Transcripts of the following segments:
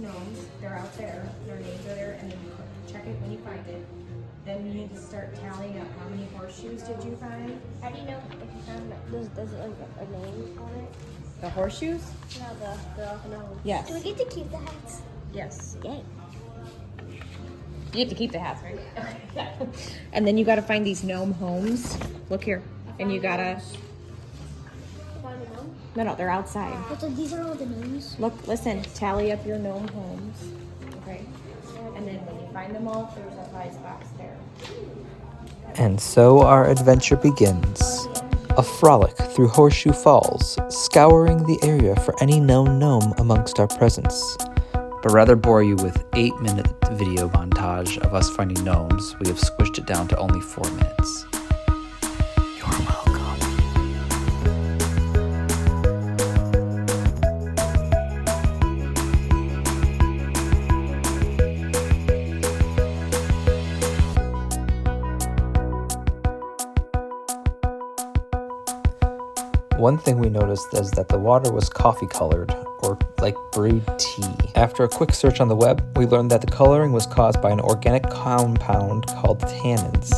gnomes. They're out there. Their names are there, and then you check it when you find it. Then you need to start tallying up how many horseshoes did you find. How do you know if you found it? Does it like a name on it? The horseshoes? No, the gnomes. Yes. Do we get to keep the hats? Yes. Yay. You have to keep the hats, right? Okay. And then you got to find these gnome homes. Look here. And you got to... Find a gnome? No, they're outside. But so these are all the gnomes? Look, listen, tally up your gnome homes. Okay? And then when you find them all, there's a prize box there. And so our adventure begins. A frolic through Horseshoe Falls, scouring the area for any known gnome amongst our presence. But rather bore you with 8-minute video montage of us finding gnomes, we have squished it down to only 4 minutes. You're welcome. One thing we noticed is that the water was coffee colored, or like brewed tea. After a quick search on the web, we learned that the coloring was caused by an organic compound called tannins.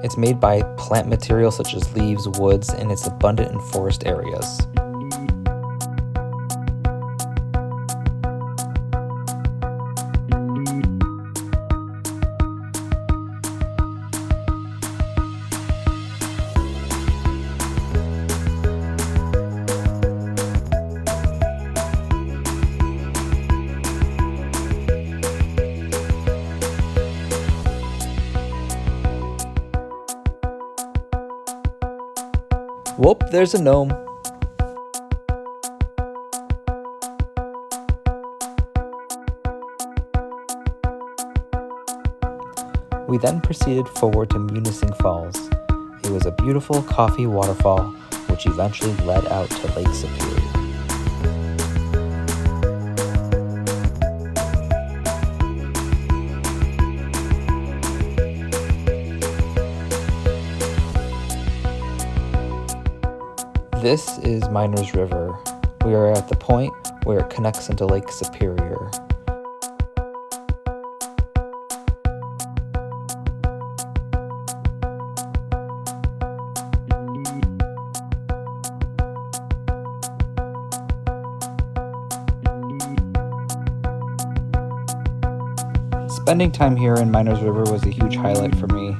It's made by plant materials such as leaves, woods, and it's abundant in forest areas. Whoop, there's a gnome. We then proceeded forward to Munising Falls. It was a beautiful coffee waterfall, which eventually led out to Lake Superior. This is Miners River. We are at the point where it connects into Lake Superior. Spending time here in Miners River was a huge highlight for me.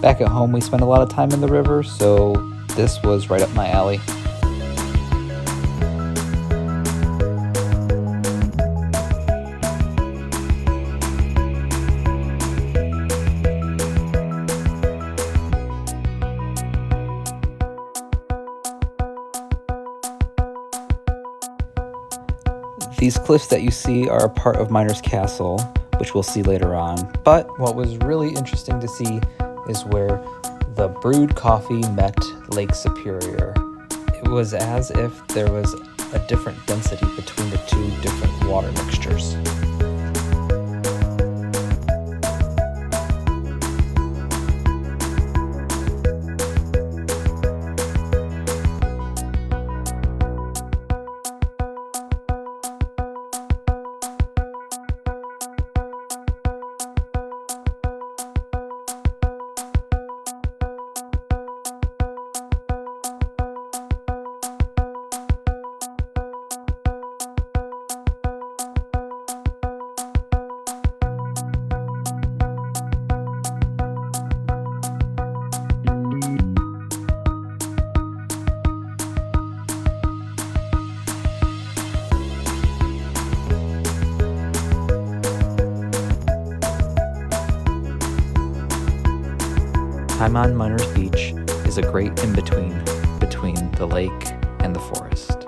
Back at home, we spent a lot of time in the river, so this was right up my alley. These cliffs that you see are a part of Miner's Castle, which we'll see later on. But what was really interesting to see is where the brewed coffee met Lake Superior. It was as if there was a different density between the two different water mixtures. Time on Miners Beach is a great in-between between the lake and the forest.